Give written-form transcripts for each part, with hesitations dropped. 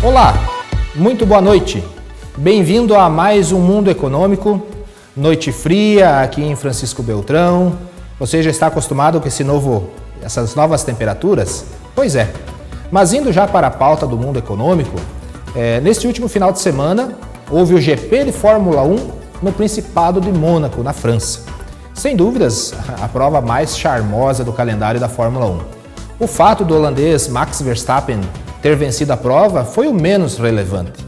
Olá, muito boa noite. Bem-vindo a mais um Mundo Econômico. Noite fria aqui em Francisco Beltrão. Você já está acostumado com essas novas temperaturas? Pois é. Mas indo já para a pauta do Mundo Econômico, neste último final de semana houve o GP de Fórmula 1 no Principado de Mônaco, na França. Sem dúvidas, a prova mais charmosa do calendário da Fórmula 1. O fato do holandês Max Verstappen ter vencido a prova foi o menos relevante.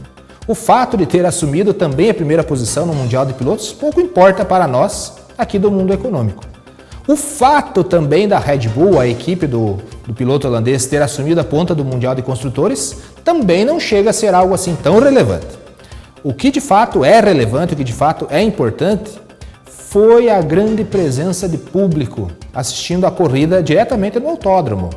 O fato de ter assumido também a primeira posição no Mundial de Pilotos pouco importa para nós aqui do Mundo Econômico. O fato também da Red Bull, a equipe do piloto holandês, ter assumido a ponta do Mundial de Construtores, também não chega a ser algo assim tão relevante. O que de fato é relevante, o que de fato é importante, foi a grande presença de público assistindo a corrida diretamente no autódromo.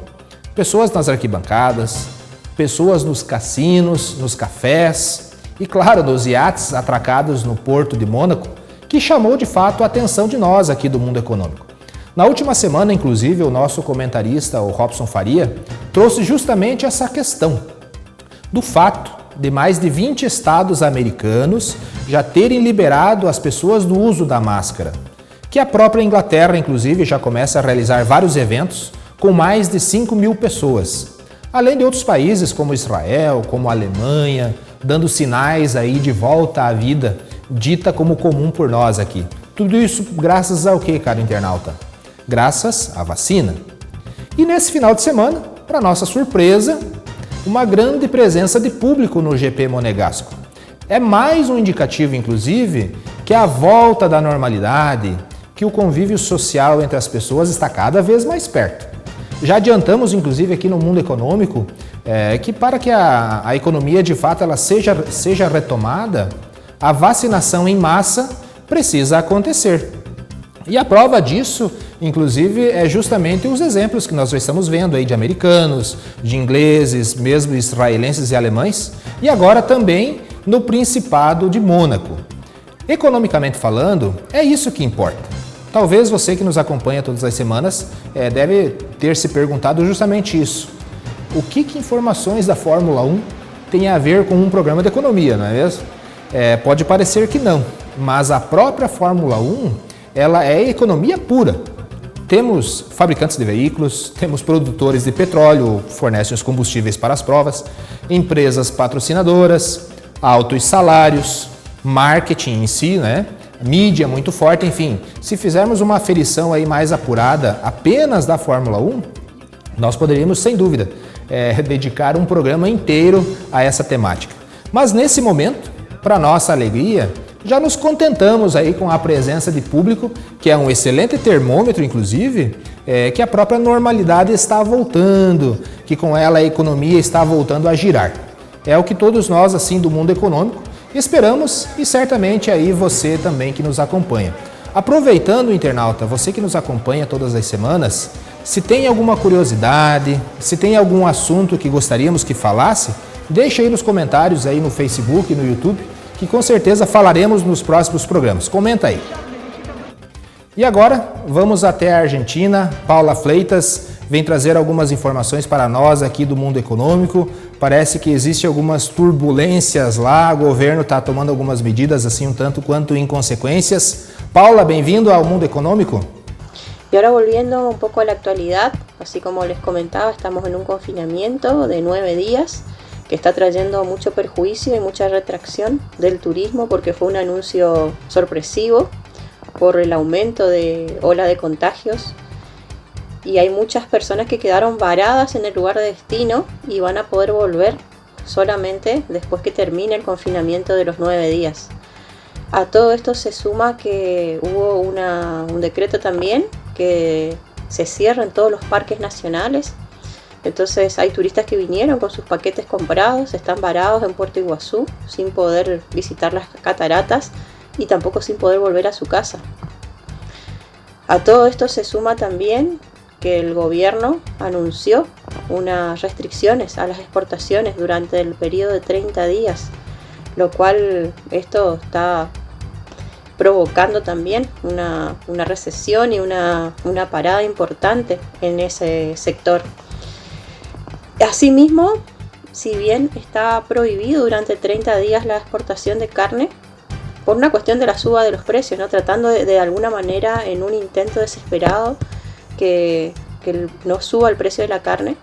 Pessoas nas arquibancadas, pessoas nos cassinos, nos cafés e, claro, nos iates atracados no Porto de Mônaco, que chamou de fato a atenção de nós aqui do Mundo Econômico. Na última semana, inclusive, o nosso comentarista, o Robson Faria, trouxe justamente essa questão do fato de mais de 20 estados americanos já terem liberado as pessoas do uso da máscara, que a própria Inglaterra, inclusive, já começa a realizar vários eventos com mais de 5 mil pessoas, além de outros países como Israel, como a Alemanha, dando sinais aí de volta à vida dita como comum por nós aqui. Tudo isso graças ao quê, caro internauta? Graças à vacina. E nesse final de semana, para nossa surpresa, uma grande presença de público no GP Monegasco. É mais um indicativo, inclusive, que a volta da normalidade, que o convívio social entre as pessoas está cada vez mais perto. Já adiantamos, inclusive, aqui no Mundo Econômico, que para que a economia de fato ela seja retomada, a vacinação em massa precisa acontecer. E a prova disso, inclusive, é justamente os exemplos que nós já estamos vendo aí de americanos, de ingleses, mesmo israelenses e alemães, e agora também no Principado de Mônaco. Economicamente falando, é isso que importa. Talvez você que nos acompanha todas as semanas deve ter se perguntado justamente isso. O que informações da Fórmula 1 tem a ver com um programa de economia, não é mesmo? Pode parecer que não, mas a própria Fórmula 1 ela é economia pura. Temos fabricantes de veículos, temos produtores de petróleo, fornecem os combustíveis para as provas, empresas patrocinadoras, altos salários, marketing em si, né? Mídia muito forte, enfim. Se fizermos uma aferição aí mais apurada apenas da Fórmula 1, nós poderíamos, sem dúvida, dedicar um programa inteiro a essa temática. Mas nesse momento, para nossa alegria, já nos contentamos aí com a presença de público, que é um excelente termômetro, inclusive, que a própria normalidade está voltando, que com ela a economia está voltando a girar. É o que todos nós, assim, do mundo econômico, esperamos e certamente aí você também que nos acompanha. Aproveitando, internauta, você que nos acompanha todas as semanas, se tem alguma curiosidade, se tem algum assunto que gostaríamos que falasse, deixa aí nos comentários aí no Facebook e no YouTube, que com certeza falaremos nos próximos programas. Comenta aí. E agora, vamos até a Argentina. Paula Fleitas vem trazer algumas informações para nós aqui do Mundo Econômico. Parece que existem algumas turbulências lá, o governo está tomando algumas medidas assim um tanto quanto inconsequências. Paula, bem-vindo ao Mundo Econômico. Y ahora volviendo un poco a la actualidad, así como les comentaba, estamos en un confinamiento de 9 días que está trayendo mucho perjuicio y mucha retracción del turismo porque fue un anuncio sorpresivo por el aumento de ola de contagios y hay muchas personas que quedaron varadas en el lugar de destino y van a poder volver solamente después que termine el confinamiento de los 9 días. A todo esto se suma que hubo un decreto también que se cierran todos los parques nacionales. Entonces hay turistas que vinieron con sus paquetes comprados, están varados en Puerto Iguazú sin poder visitar las cataratas y tampoco sin poder volver a su casa. A todo esto se suma también que el gobierno anunció unas restricciones a las exportaciones durante el periodo de 30 días, lo cual esto está provocando también una recesión y una parada importante en ese sector. Asimismo, si bien está prohibido durante 30 días la exportación de carne, por una cuestión de la suba de los precios, ¿no? Tratando de alguna manera, en un intento desesperado, que no suba el precio de la carne,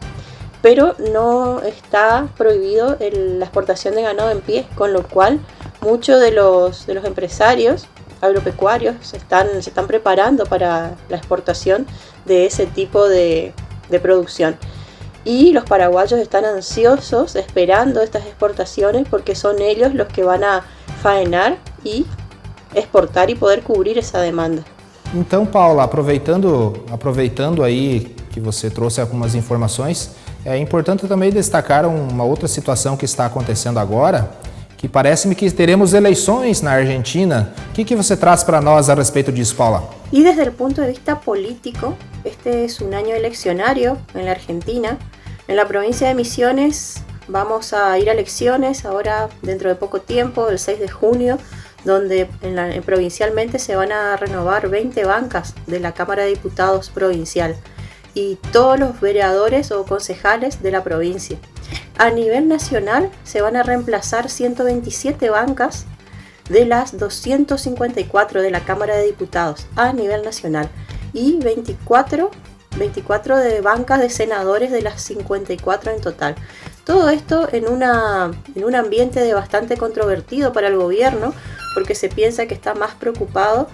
pero no está prohibido la exportación de ganado en pie, con lo cual muchos de los empresarios agropecuarios se están preparando para la exportación de ese tipo de producción. Y los paraguayos están ansiosos esperando estas exportaciones porque son ellos los que van a faenar e exportar e poder cobrir essa demanda. Então, Paula, aproveitando aí que você trouxe algumas informações, é importante também destacar uma outra situação que está acontecendo agora, que parece-me que teremos eleições na Argentina. O que você traz para nós a respeito disso, Paula? Y desde el punto de vista político, este es un año eleccionario en la Argentina. En la provincia de Misiones vamos a ir a elecciones ahora dentro de poco tiempo, el 6 de junio, donde provincialmente se van a renovar 20 bancas de la Cámara de Diputados provincial y todos los vereadores o concejales de la provincia. A nivel nacional se van a reemplazar 127 bancas de las 254 de la Cámara de Diputados a nivel nacional y 24 de bancas de senadores de las 54 en total. Todo esto en un ambiente de bastante controvertido para el gobierno, porque se piensa que está más preocupado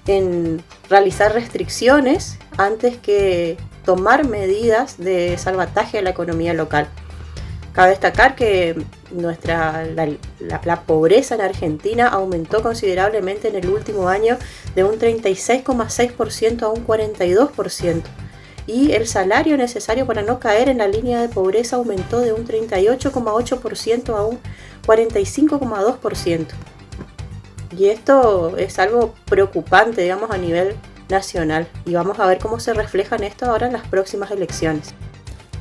en realizar restricciones antes que tomar medidas de salvataje a la economía local. Cabe destacar que la pobreza en Argentina aumentó considerablemente en el último año de un 36,6% a un 42%. Y el salario necesario para no caer en la línea de pobreza aumentó de un 38,8% a un 45,2%. Y esto es algo preocupante, digamos, a nivel nacional. Y vamos a ver cómo se refleja en esto ahora en las próximas elecciones.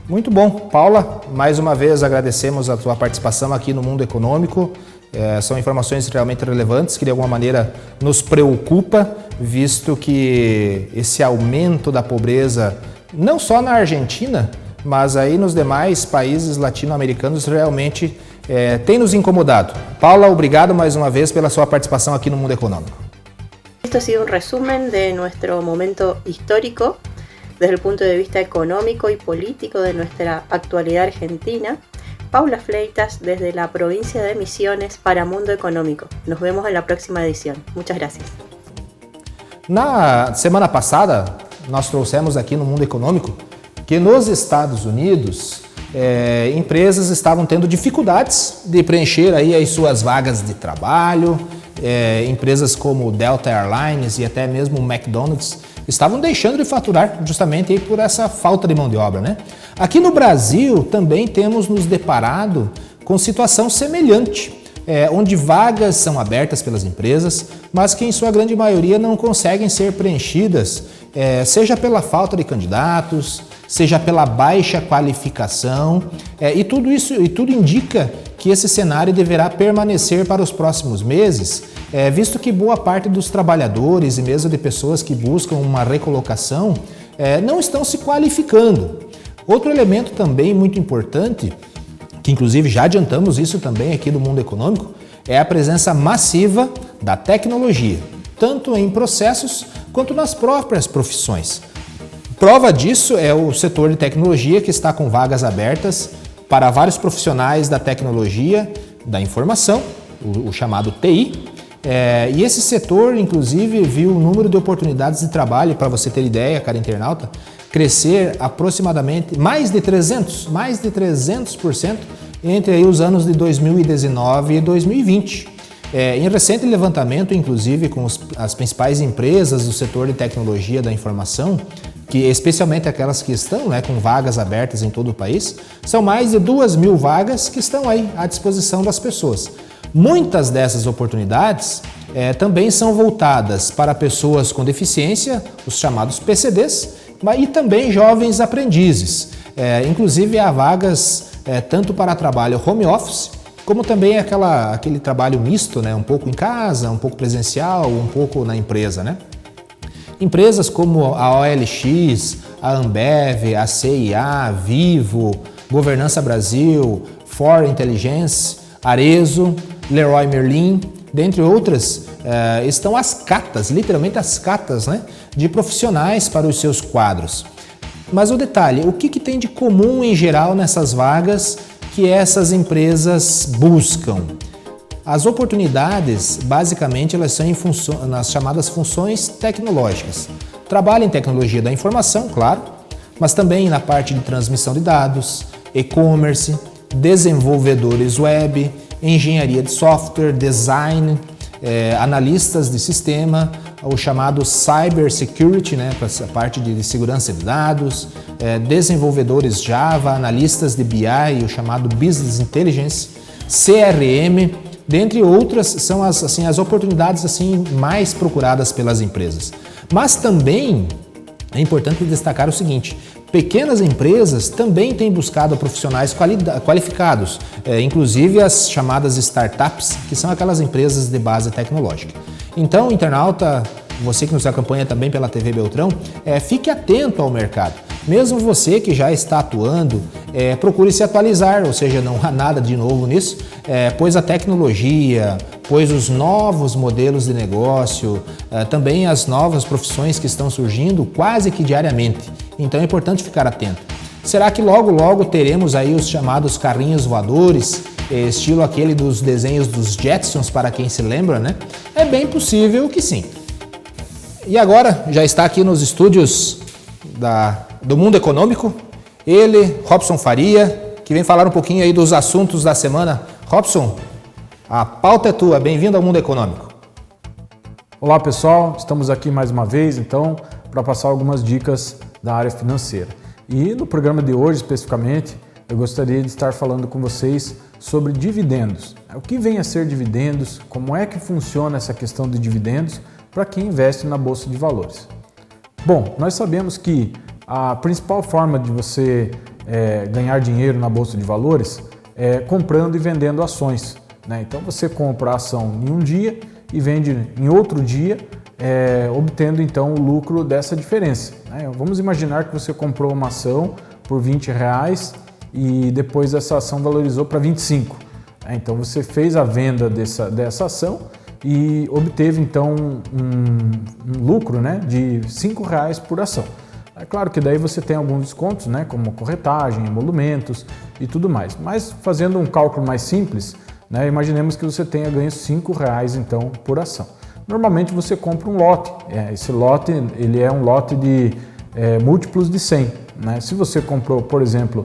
Muito bom. Paula, mais uma vez agradecemos a tua participação aqui no Mundo Econômico. São informações realmente relevantes que de alguma maneira nos preocupa, visto que esse aumento da pobreza, não só na Argentina, mas aí nos demais países latino-americanos realmente tem nos incomodado. Paula, obrigado mais uma vez pela sua participação aqui no Mundo Econômico. Esto ha sido un resumen de nuestro momento histórico desde el punto de vista económico y político de nuestra actualidad argentina. Paula Fleitas desde la provincia de Misiones para Mundo Econômico. Nos vemos en la próxima edición. Muchas gracias. Na semana passada, nós trouxemos aqui no Mundo Econômico que nos Estados Unidos empresas estavam tendo dificuldades de preencher aí as suas vagas de trabalho. Empresas como Delta Airlines e até mesmo o McDonald's estavam deixando de faturar justamente aí por essa falta de mão de obra, né? Aqui no Brasil também temos nos deparado com situação semelhante, onde vagas são abertas pelas empresas, mas que em sua grande maioria não conseguem ser preenchidas, seja pela falta de candidatos, seja pela baixa qualificação, e tudo indica que esse cenário deverá permanecer para os próximos meses, visto que boa parte dos trabalhadores e mesmo de pessoas que buscam uma recolocação não estão se qualificando. Outro elemento também muito importante, que inclusive já adiantamos isso também aqui do Mundo Econômico, é a presença massiva da tecnologia, tanto em processos quanto nas próprias profissões. Prova disso é o setor de tecnologia, que está com vagas abertas para vários profissionais da tecnologia, da informação, o chamado TI, e esse setor, inclusive, viu o número de oportunidades de trabalho, para você ter ideia, cara internauta, crescer aproximadamente mais de 300% entre aí os anos de 2019 e 2020. Em recente levantamento, inclusive, com as principais empresas do setor de tecnologia da informação, que especialmente aquelas que estão com vagas abertas em todo o país, são mais de 2.000 vagas que estão aí à disposição das pessoas. Muitas dessas oportunidades também são voltadas para pessoas com deficiência, os chamados PCDs, e também jovens aprendizes. Inclusive há vagas tanto para trabalho home office, como também aquele trabalho misto, um pouco em casa, um pouco presencial, um pouco na empresa, né? Empresas como a OLX, a Ambev, a CIA, Vivo, Governança Brasil, For Intelligence, Arezzo, Leroy Merlin, dentre outras, estão as catas, literalmente as catas, né, de profissionais para os seus quadros. Mas o detalhe, o que tem de comum em geral nessas vagas que essas empresas buscam? As oportunidades, basicamente, elas são nas chamadas funções tecnológicas. Trabalha em tecnologia da informação, claro, mas também na parte de transmissão de dados, e-commerce, desenvolvedores web, engenharia de software, design, analistas de sistema, o chamado cyber security, né, para a parte de segurança de dados, desenvolvedores Java, analistas de BI, o chamado business intelligence, CRM, dentre outras, são as oportunidades mais procuradas pelas empresas. Mas também é importante destacar o seguinte: pequenas empresas também têm buscado profissionais qualificados, inclusive as chamadas startups, que são aquelas empresas de base tecnológica. Então, internauta, você que nos acompanha também pela TV Beltrão, fique atento ao mercado. Mesmo você que já está atuando, procure se atualizar, ou seja, não há nada de novo nisso, pois a tecnologia, pois os novos modelos de negócio, também as novas profissões que estão surgindo quase que diariamente. Então é importante ficar atento. Será que logo, logo teremos aí os chamados carrinhos voadores, estilo aquele dos desenhos dos Jetsons, para quem se lembra, né? É bem possível que sim. E agora já está aqui nos estúdios do Mundo Econômico, ele, Robson Faria, que vem falar um pouquinho aí dos assuntos da semana. Robson, a pauta é tua, bem-vindo ao Mundo Econômico. Olá pessoal, estamos aqui mais uma vez então para passar algumas dicas da área financeira. E no programa de hoje especificamente, eu gostaria de estar falando com vocês sobre dividendos. O que vem a ser dividendos, como é que funciona essa questão de dividendos para quem investe na Bolsa de Valores. Bom, nós sabemos que a principal forma de você ganhar dinheiro na Bolsa de Valores é comprando e vendendo ações, né? Então você compra a ação em um dia e vende em outro dia, obtendo então o lucro dessa diferença, né? Vamos imaginar que você comprou uma ação por R$20 e depois essa ação valorizou para 25. Então você fez a venda dessa ação e obteve então um lucro, né, de R$5 por ação. É claro que daí você tem alguns descontos, né, como corretagem, emolumentos e tudo mais. Mas fazendo um cálculo mais simples, né, imaginemos que você tenha ganho R$5 então por ação. Normalmente você compra um lote. Esse lote ele é um lote de múltiplos de 100. Né? Se você comprou, por exemplo,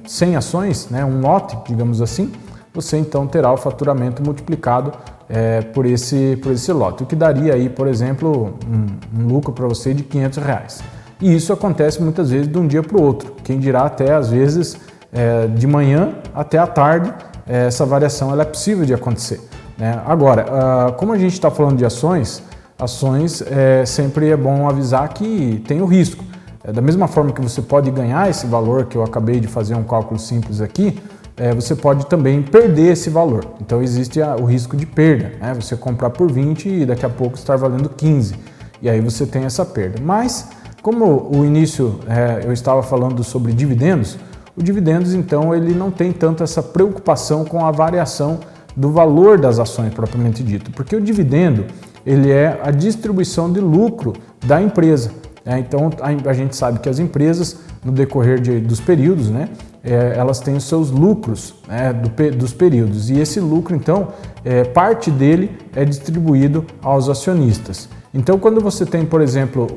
100 ações, né, um lote, digamos assim, você então terá o faturamento multiplicado por esse lote, o que daria aí, por exemplo, um lucro para você de R$500. E isso acontece muitas vezes de um dia para o outro, quem dirá até às vezes de manhã até à tarde, essa variação ela é possível de acontecer, né? Agora, como a gente está falando de ações sempre é bom avisar que tem o risco. Da mesma forma que você pode ganhar esse valor, que eu acabei de fazer um cálculo simples aqui, você pode também perder esse valor. Então existe o risco de perda, né? Você comprar por 20 e daqui a pouco estar valendo 15, e aí você tem essa perda. Mas, como o início eu estava falando sobre dividendos, o dividendos então ele não tem tanto essa preocupação com a variação do valor das ações propriamente dito, porque o dividendo ele é a distribuição de lucro da empresa. Então a gente sabe que as empresas no decorrer dos períodos, né, elas têm os seus lucros, né, dos períodos, e esse lucro então parte dele é distribuído aos acionistas. Então quando você tem, por exemplo,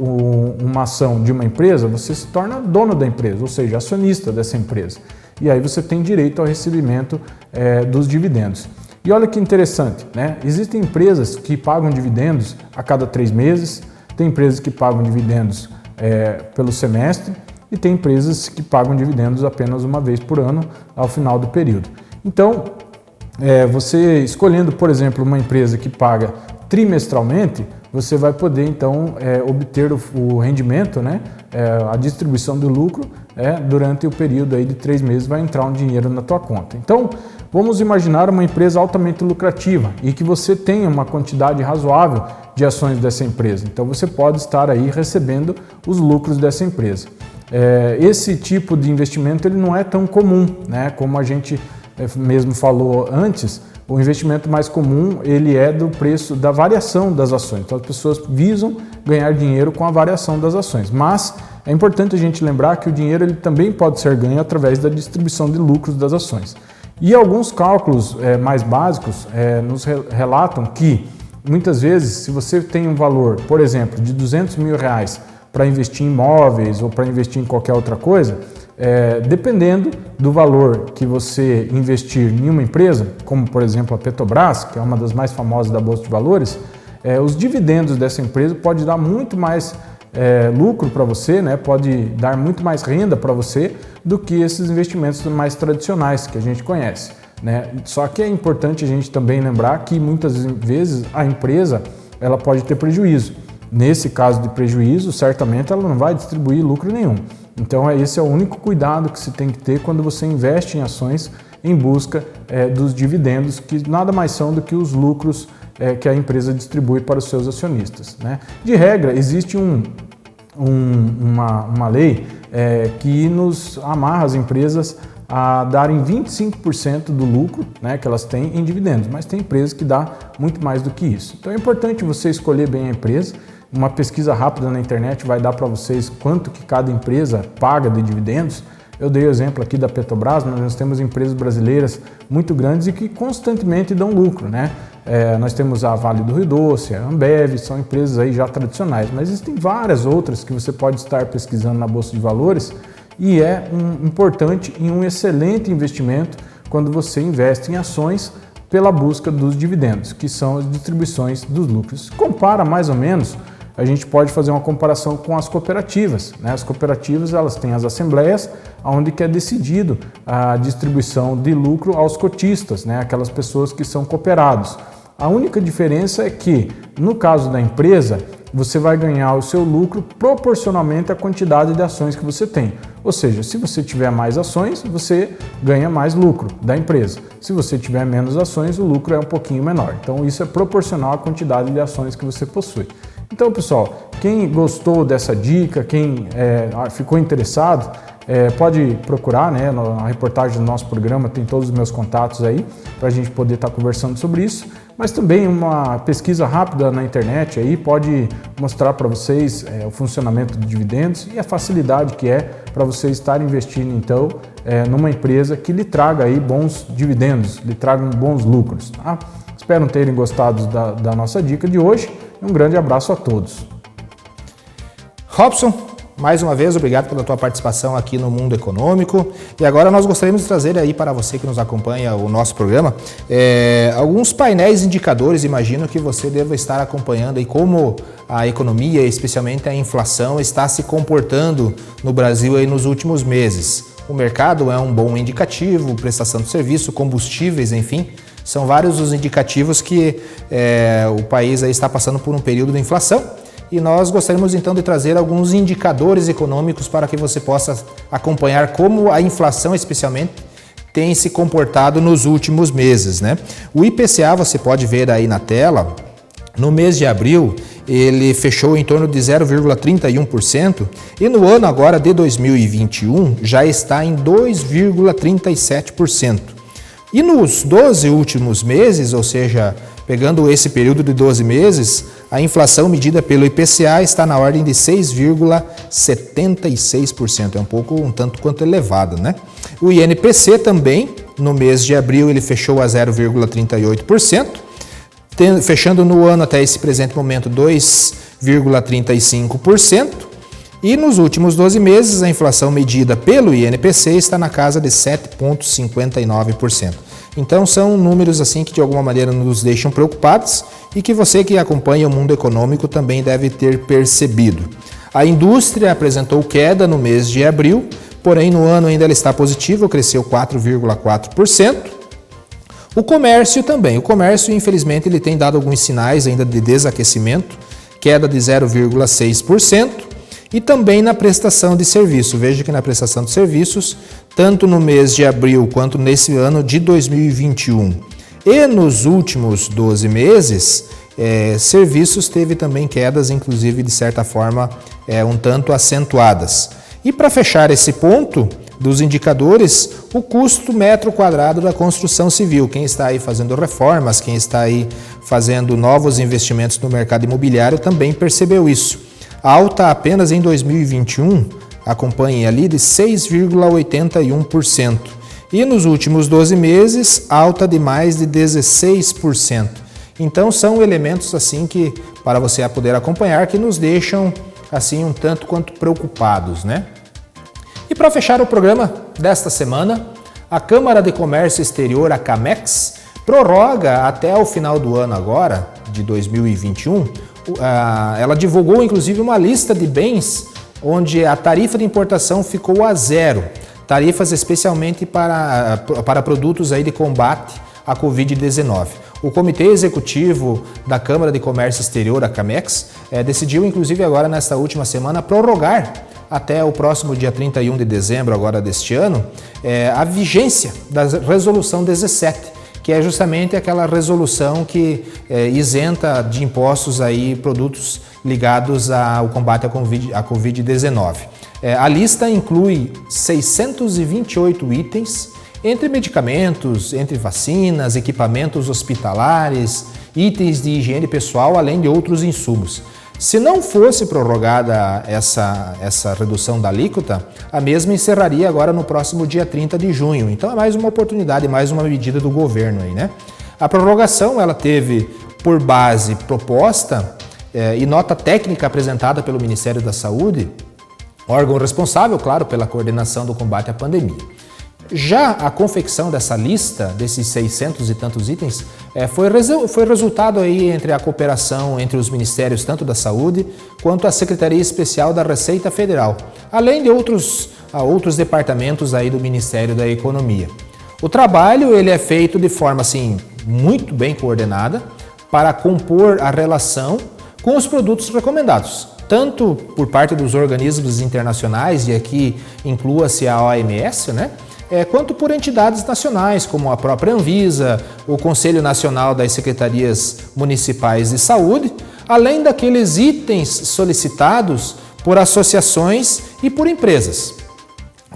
uma ação de uma empresa, você se torna dono da empresa, ou seja, acionista dessa empresa, e aí você tem direito ao recebimento dos dividendos. E olha que interessante, né? Existem empresas que pagam dividendos a cada 3 meses, tem empresas que pagam dividendos pelo semestre e tem empresas que pagam dividendos apenas uma vez por ano ao final do período. Então, você escolhendo, por exemplo, uma empresa que paga trimestralmente, você vai poder então obter o rendimento, né? A distribuição do lucro durante o período aí de 3 meses vai entrar um dinheiro na tua conta. Então, vamos imaginar uma empresa altamente lucrativa e que você tenha uma quantidade razoável de ações dessa empresa. Então você pode estar aí recebendo os lucros dessa empresa. Esse tipo de investimento ele não é tão comum, né? Como a gente mesmo falou antes, o investimento mais comum ele é do preço, da variação das ações. Então as pessoas visam ganhar dinheiro com a variação das ações, mas é importante a gente lembrar que o dinheiro ele também pode ser ganho através da distribuição de lucros das ações. E alguns cálculos mais básicos nos relatam que muitas vezes, se você tem um valor, por exemplo, de R$200 mil para investir em imóveis ou para investir em qualquer outra coisa, dependendo do valor que você investir em uma empresa, como por exemplo a Petrobras, que é uma das mais famosas da Bolsa de Valores, os dividendos dessa empresa pode dar muito mais lucro para você, né? Pode dar muito mais renda para você do que esses investimentos mais tradicionais que a gente conhece, né? Só que é importante a gente também lembrar que muitas vezes a empresa ela pode ter prejuízo. Nesse caso de prejuízo, certamente ela não vai distribuir lucro nenhum. Então esse é o único cuidado que se tem que ter quando você investe em ações em busca dos dividendos, que nada mais são do que os lucros que a empresa distribui para os seus acionistas, né? De regra, existe uma lei que nos amarra as empresas a darem 25% do lucro, né, que elas têm em dividendos, mas tem empresas que dá muito mais do que isso. Então é importante você escolher bem a empresa. Uma pesquisa rápida na internet vai dar para vocês quanto que cada empresa paga de dividendos. Eu dei o exemplo aqui da Petrobras, mas nós temos empresas brasileiras muito grandes e que constantemente dão lucro, né? Nós temos a Vale do Rio Doce, a Ambev, são empresas aí já tradicionais, mas existem várias outras que você pode estar pesquisando na Bolsa de Valores e é importante e um excelente investimento quando você investe em ações pela busca dos dividendos, que são as distribuições dos lucros. Compara mais ou menos, a gente pode fazer uma comparação com as cooperativas, né? As cooperativas elas têm as assembleias onde que é decidido a distribuição de lucro aos cotistas, né? Aquelas pessoas que são cooperados. A única diferença é que, no caso da empresa, você vai ganhar o seu lucro proporcionalmente à quantidade de ações que você tem. Ou seja, se você tiver mais ações, você ganha mais lucro da empresa. Se você tiver menos ações, o lucro é um pouquinho menor. Então isso é proporcional à quantidade de ações que você possui. Então, pessoal, quem gostou dessa dica, quem ficou interessado, pode procurar, né, na reportagem do nosso programa, tem todos os meus contatos aí para a gente poder estar conversando sobre isso. Mas também uma pesquisa rápida na internet aí pode mostrar para vocês o funcionamento de dividendos e a facilidade que é para vocês estarem investindo então numa empresa que lhe traga aí bons dividendos, lhe tragam bons lucros, tá? Espero terem gostado da nossa dica de hoje. Um grande abraço a todos. Robson, mais uma vez, obrigado pela tua participação aqui no Mundo Econômico. E agora nós gostaríamos de trazer aí para você que nos acompanha o nosso programa, alguns painéis indicadores, imagino que você deva estar acompanhando aí como a economia, especialmente a inflação, está se comportando no Brasil aí nos últimos meses. O mercado é um bom indicativo, prestação de serviço, combustíveis, enfim, são vários os indicativos que o país aí está passando por um período de inflação. E nós gostaríamos então de trazer alguns indicadores econômicos para que você possa acompanhar como a inflação, especialmente, tem se comportado nos últimos meses, né? O IPCA, você pode ver aí na tela, no mês de abril, ele fechou em torno de 0,31% e no ano agora de 2021 já está em 2,37%. E nos 12 últimos meses, ou seja, pegando esse período de 12 meses, a inflação medida pelo IPCA está na ordem de 6,76%. É um tanto quanto elevado, né? O INPC também, no mês de abril, ele fechou a 0,38%, fechando no ano até esse presente momento 2,35%. E nos últimos 12 meses, a inflação medida pelo INPC está na casa de 7,59%. Então são números assim que de alguma maneira nos deixam preocupados e que você que acompanha o Mundo Econômico também deve ter percebido. A indústria apresentou queda no mês de abril, porém no ano ainda ela está positiva, cresceu 4,4%. O comércio também. O comércio, infelizmente, ele tem dado alguns sinais ainda de desaquecimento, queda de 0,6%. E também na prestação de serviço. Veja que na prestação de serviços, tanto no mês de abril quanto nesse ano de 2021 e nos últimos 12 meses, serviços teve também quedas, inclusive de certa forma um tanto acentuadas. E para fechar esse ponto dos indicadores, o custo metro quadrado da construção civil. Quem está aí fazendo reformas, quem está aí fazendo novos investimentos no mercado imobiliário também percebeu isso. Alta apenas em 2021, acompanhe ali, de 6,81%. E nos últimos 12 meses, alta de mais de 16%. Então são elementos assim que, para você poder acompanhar, que nos deixam assim um tanto quanto preocupados, né? E para fechar o programa desta semana, a Câmara de Comércio Exterior, a CAMEX, prorroga até o final do ano agora, de 2021, ela divulgou inclusive uma lista de bens onde a tarifa de importação ficou a zero, tarifas especialmente para produtos aí de combate à Covid-19. O Comitê Executivo da Câmara de Comércio Exterior, a CAMEX, decidiu inclusive agora nesta última semana prorrogar até o próximo dia 31 de dezembro agora deste ano, a vigência da Resolução 17, que é justamente aquela resolução que isenta de impostos aí produtos ligados ao combate à Covid-19. A lista inclui 628 itens, entre medicamentos, entre vacinas, equipamentos hospitalares, itens de higiene pessoal, além de outros insumos. Se não fosse prorrogada essa redução da alíquota, a mesma encerraria agora no próximo dia 30 de junho. Então é mais uma oportunidade, mais uma medida do governo aí, né? A prorrogação, ela teve por base proposta e nota técnica apresentada pelo Ministério da Saúde, órgão responsável, claro, pela coordenação do combate à pandemia. Já a confecção dessa lista, desses 600 e tantos itens, foi resultado aí entre a cooperação entre os ministérios tanto da Saúde quanto a Secretaria Especial da Receita Federal, além de outros departamentos aí do Ministério da Economia. O trabalho ele é feito de forma assim muito bem coordenada para compor a relação com os produtos recomendados, tanto por parte dos organismos internacionais, e aqui inclua-se a OMS, né? Quanto por entidades nacionais, como a própria Anvisa, o Conselho Nacional das Secretarias Municipais de Saúde, além daqueles itens solicitados por associações e por empresas.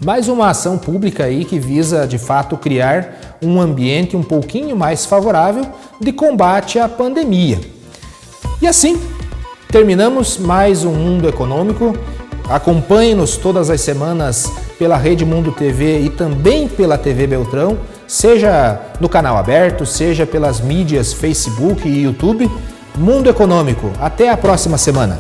Mais uma ação pública aí que visa, de fato, criar um ambiente um pouquinho mais favorável de combate à pandemia. E assim, terminamos mais um Mundo Econômico. Acompanhe-nos todas as semanas pela Rede Mundo TV e também pela TV Beltrão, seja no canal aberto, seja pelas mídias Facebook e YouTube. Mundo Econômico. Até a próxima semana.